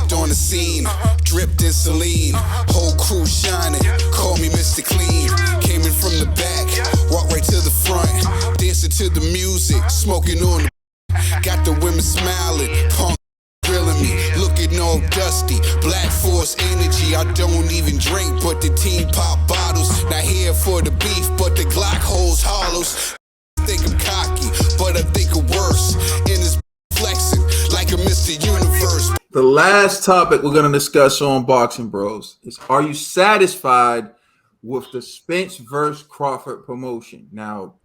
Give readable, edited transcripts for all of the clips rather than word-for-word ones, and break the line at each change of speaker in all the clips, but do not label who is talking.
Stepped on the scene, dripped in saline. Whole crew shining, call me Mr. Clean. Came in from the back, walked right to the front. Dancing to the music, smoking on the. Got the women smiling, punk grilling me, looking all dusty. Black Force energy, I don't even drink, but the team pop bottles. Not here for the beef, but the Glock holds hollows. Think I'm cocky, but I think I'm worse. In this flexing like a Mr. Universe.
The last topic we're going to discuss on Boxing Bros is: are you satisfied with the Spence versus Crawford promotion? Now,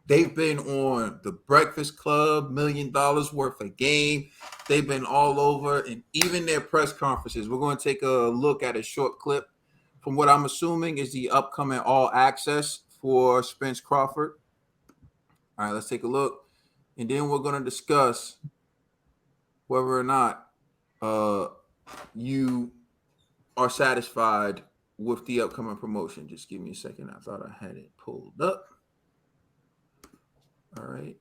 they've been on the Breakfast Club, $1 million worth of game. They've been all over, and even their press conferences. We're going to take a look at a short clip from what I'm assuming is the upcoming All Access for Spence Crawford. All right, let's take a look, and then we're going to discuss whether or not you are satisfied with the upcoming promotion. Just give me a second. I thought I had it pulled up. All right.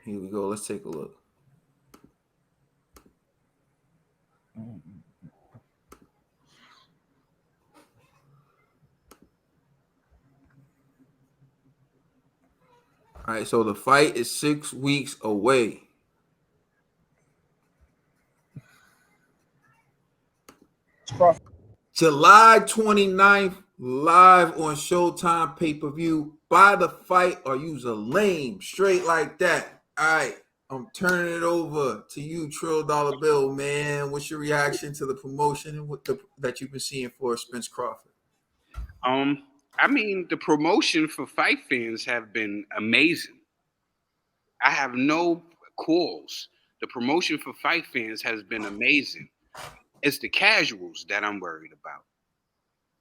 Here we go. Let's take a look. All right, so the fight is 6 weeks away. July 29th, live on Showtime pay-per-view. Buy the fight or use a lame. Straight like that. All right, I'm turning it over to you, Trill Dollar Bill, man. What's your reaction to the promotion and that you've been seeing for Spence Crawford?
I mean, the promotion for fight fans have been amazing. I have no quarrels. The promotion for fight fans has been amazing. It's the casuals that I'm worried about.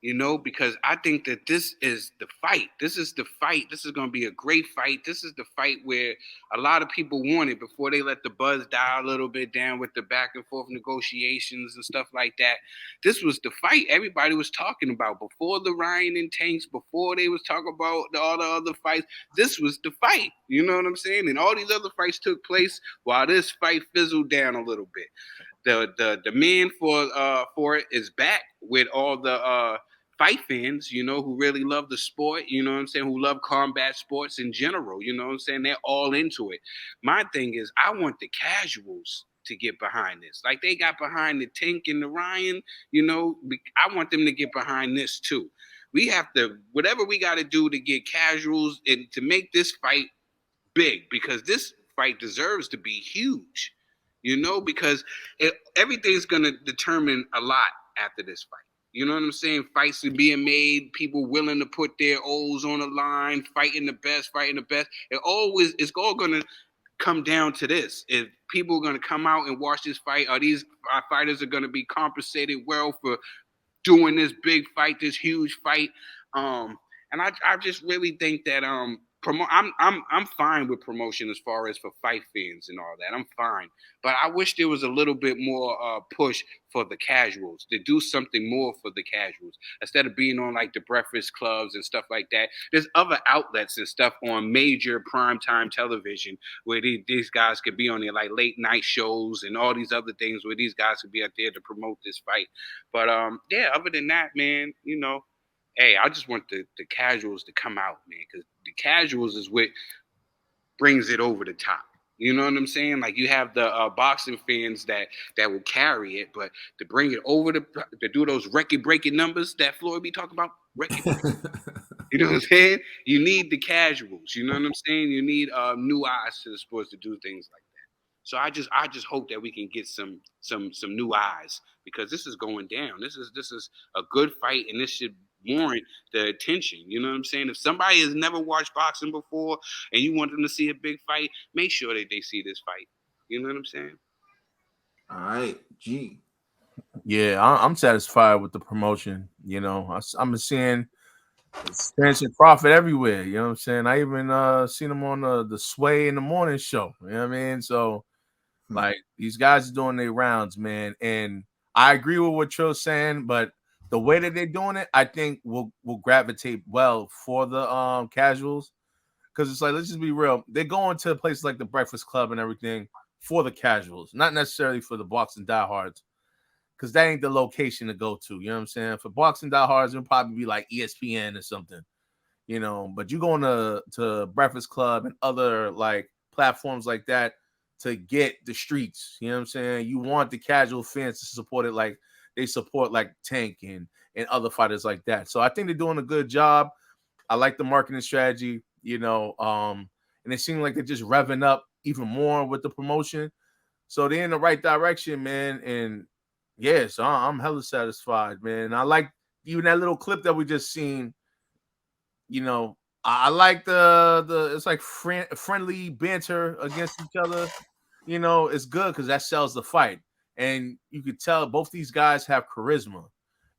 You know, because I think that this is the fight. This is the fight. This is going to be a great fight. This is the fight where a lot of people wanted before they let the buzz die a little bit down with the back and forth negotiations and stuff like that. This was the fight everybody was talking about before the Ryan and Tanks, before they was talking about all the other fights. This was the fight. You know what I'm saying? And all these other fights took place while this fight fizzled down a little bit. The demand for it is back with all the fight fans, you know, who really love the sport, you know what I'm saying, who love combat sports in general, you know what I'm saying, they're all into it. My thing is, I want the casuals to get behind this. Like they got behind the Tank and the Ryan, you know, I want them to get behind this too. We have to, whatever we got to do to get casuals and to make this fight big, because this fight deserves to be huge, you know, because everything's going to determine a lot after this fight. You know what I'm saying? Fights are being made, people willing to put their O's on the line, fighting the best. It's all going to come down to this. If people are going to come out and watch this fight, or these fighters are going to be compensated well for doing this big fight, this huge fight. And I just really think that I'm fine with promotion as far as for fight fans and all that. I'm fine, but I wish there was a little bit more push for the casuals, to do something more for the casuals instead of being on like the breakfast clubs and stuff like that. There's other outlets and stuff on major primetime television where these guys could be on there, like late night shows and all these other things where these guys could be out there to promote this fight. But yeah, other than that, man, you know, hey, I just want the casuals to come out, man, because the casuals is what brings it over the top. You know what I'm saying? Like you have the boxing fans that will carry it, but to bring it over to do those record-breaking numbers that Floyd be talking about, you know what I'm saying? You need the casuals. You know what I'm saying? You need new eyes to the sports to do things like that. So I just hope that we can get some new eyes, because this is going down. This is a good fight, and this should warrant the attention. You know what I'm saying? If somebody has never watched boxing before and you want them to see a big fight, make sure that they see this fight. You know what I'm saying?
All right, G.
Yeah, I'm satisfied with the promotion. You know, I'm seeing Spence and Crawford everywhere. You know what I'm saying? I even seen them on the Sway in the Morning show. You know what I mean? So, like, these guys are doing their rounds, man. And I agree with what Trill's saying, but the way that they're doing it, I think will gravitate well for the casuals, Because it's like, let's just be real. They're going to places like the Breakfast Club and everything for the casuals, not necessarily for the boxing diehards. Because that ain't the location to go to. You know what I'm saying? For boxing diehards, it'll probably be like ESPN or something. You know, but you going to Breakfast Club and other like platforms like that to get the streets. You know what I'm saying? You want the casual fans to support it like they support like Tank and other fighters like that. So I think they're doing a good job. I like the marketing strategy, you know, and it seems like they're just revving up even more with the promotion. So they're in the right direction, man. And yeah, so I'm hella satisfied, man. I like even that little clip that we just seen. You know, I like the it's like friendly banter against each other. You know, it's good because that sells the fight, and you could tell both these guys have charisma.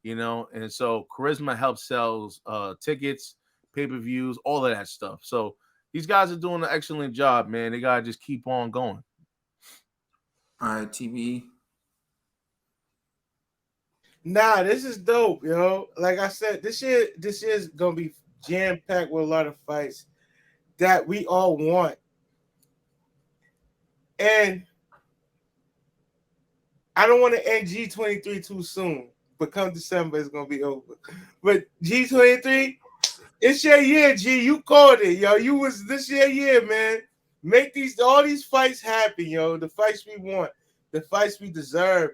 You know, and so charisma helps sells tickets, pay-per-views, all of that stuff. So these guys are doing an excellent job, man. They gotta just keep on going.
All right, TV.
Nah, this is dope, yo. Like I said, this year's gonna be jam-packed with a lot of fights that we all want. And I don't want to end G23 too soon, but come December, it's gonna be over. But G23, it's your year, G. You called it, yo. You was this year, man. Make all these fights happen, yo. The fights we want, the fights we deserve,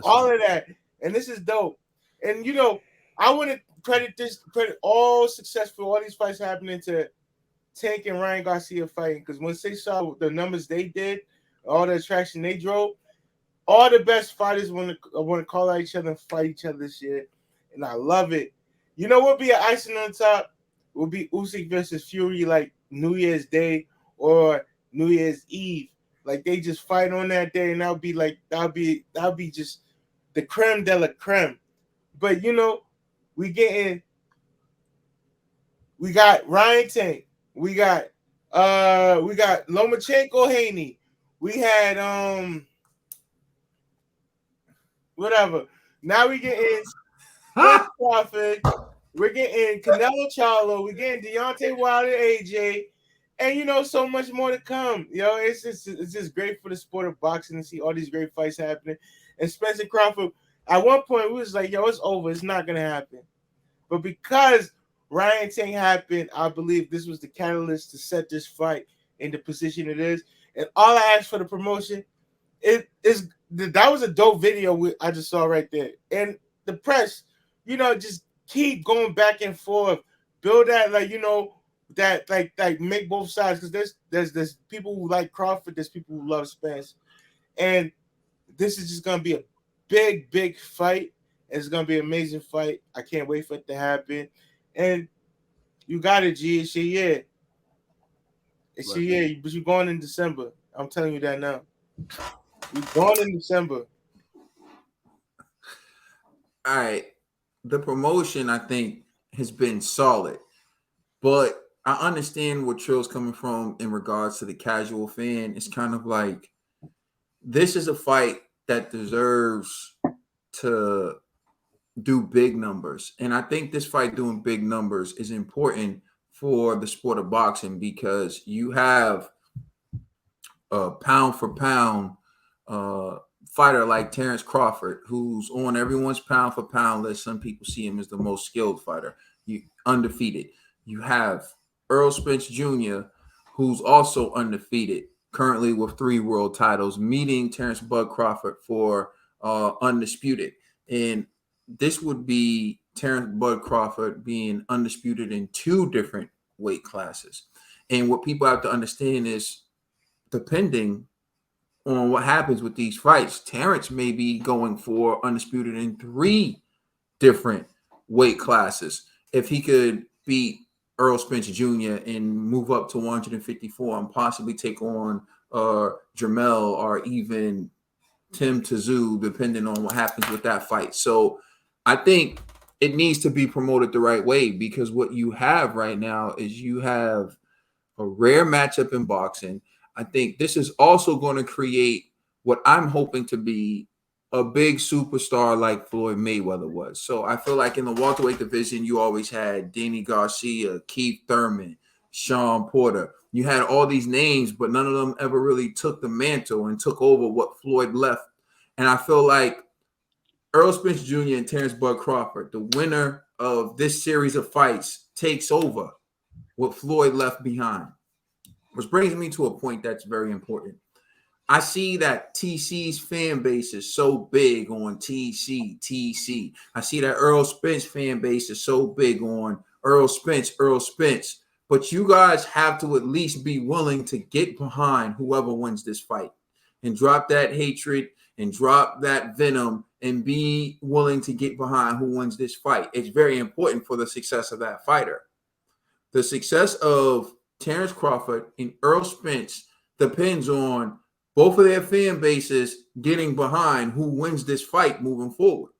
all of that. And this is dope. And you know, I want to credit all success for all these fights happening to Tank and Ryan Garcia fighting. Because once they saw the numbers they did, all the attraction they drove, all the best fighters want to call out each other and fight each other this year. And I love it. You know what would be an icing on top? Would be Usyk versus Fury like New Year's Day or New Year's Eve. Like they just fight on that day, and that'll be just the creme de la creme. But you know, we got Ryan Tank, we got Lomachenko Haney, we had whatever. Now we getting Crawford, we're getting Canelo Charlo, we're getting Deontay Wilder, AJ, and you know, so much more to come. Yo, it's just great for the sport of boxing to see all these great fights happening. And Spence and Crawford, at one point, we was like, yo, it's over. It's not going to happen. But because Ryan Tank happened, I believe this was the catalyst to set this fight in the position it is. And all I asked for the promotion, that was a dope video I just saw right there. And the press, you know, just keep going back and forth. Build that, like, you know, that like make both sides. Because there's people who like Crawford, there's people who love Spence. And this is just gonna be a big fight. It's gonna be an amazing fight. I can't wait for it to happen. And you got it, G. It's your year. It's your year, but you're going in December. I'm telling you that now. You're going in December.
All right. The promotion, I think, has been solid, but I understand where Trill's coming from in regards to the casual fan. It's kind of like this is a fight that deserves to do big numbers. And I think this fight doing big numbers is important for the sport of boxing because you have a pound for pound fighter like Terrence Crawford, who's on everyone's pound for pound list. Some people see him as the most skilled fighter. Undefeated. You have Earl Spence Jr., who's also undefeated, currently with 3 world titles, meeting Terrence Bud Crawford for undisputed. And this would be Terrence Bud Crawford being undisputed in 2 different weight classes. And what people have to understand is, depending on what happens with these fights, Terrence may be going for undisputed in 3 different weight classes. If he could beat Earl Spence Jr. and move up to 154 and possibly take on Jermell or even Tim Tszyu, depending on what happens with that fight. So I think it needs to be promoted the right way, because what you have right now is you have a rare matchup in boxing. I think this is also going to create what I'm hoping to be a big superstar like Floyd Mayweather was. So I feel like in the welterweight division, you always had Danny Garcia, Keith Thurman, Sean Porter. You had all these names, but none of them ever really took the mantle and took over what Floyd left. And I feel like Errol Spence Jr. and Terrence Bud Crawford, the winner of this series of fights, takes over what Floyd left behind. Which brings me to a point that's very important. I see that TC's fan base is so big on TC. I see that Errol Spence fan base is so big on Errol Spence. But you guys have to at least be willing to get behind whoever wins this fight and drop that hatred and drop that venom and be willing to get behind who wins this fight. It's very important for the success of that fighter. The success of Terrence Crawford and Errol Spence depends on both of their fan bases getting behind who wins this fight moving forward.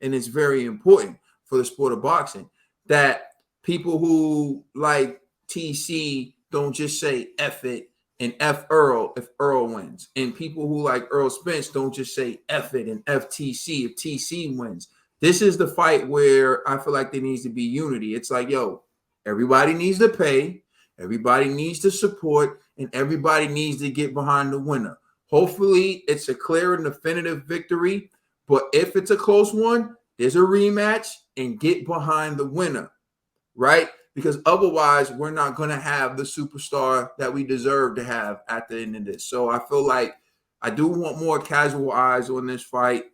And it's very important for the sport of boxing that people who like TC don't just say F it and F Earl if Earl wins. And people who like Errol Spence don't just say F it and FTC if TC wins. This is the fight where I feel like there needs to be unity. It's like, yo, everybody needs to pay. Everybody needs to support, and everybody needs to get behind the winner. Hopefully, it's a clear and definitive victory. But if it's a close one, there's a rematch and get behind the winner, right? Because otherwise, we're not going to have the superstar that we deserve to have at the end of this. So I feel like I do want more casual eyes on this fight.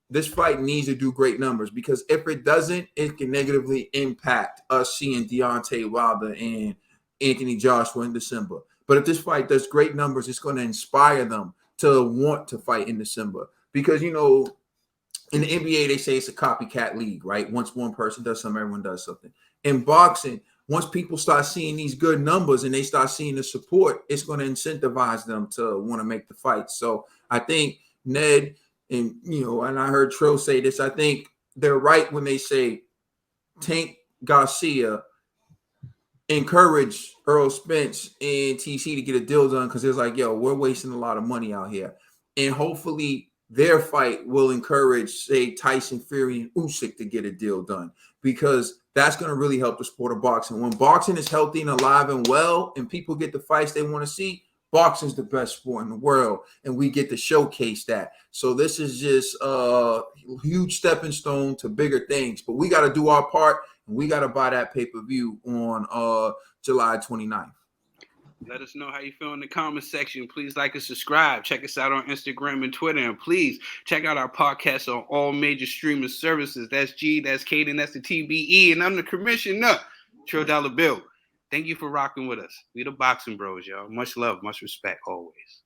This fight needs to do great numbers because if it doesn't, it can negatively impact us seeing Deontay Wilder and Anthony Joshua in December. But if this fight does great numbers, it's going to inspire them to want to fight in December. Because, you know, in the NBA, they say it's a copycat league, right? Once one person does something, everyone does something. In boxing, once people start seeing these good numbers and they start seeing the support, it's going to incentivize them to want to make the fight. So I think Ned and, you know, and I heard Trill say this, I think they're right when they say Tank Garcia encourage Errol Spence and TC to get a deal done because it's like, yo, we're wasting a lot of money out here. And hopefully their fight will encourage, say, Tyson Fury and Usyk to get a deal done because that's going to really help the sport of boxing. When boxing is healthy and alive and well and people get the fights they want to see, boxing's the best sport in the world, and we get to showcase that. So this is just a huge stepping stone to bigger things. But we got to do our part, and we got to buy that pay-per-view on July 29th.
Let us know how you feel in the comment section. Please like and subscribe. Check us out on Instagram and Twitter. And please check out our podcast on all major streaming services. That's G, that's Caden, that's the TBE. And I'm the commissioner, Trill Dollar Bill. Thank you for rocking with us. We the Boxing Bros, y'all. Much love, much respect always.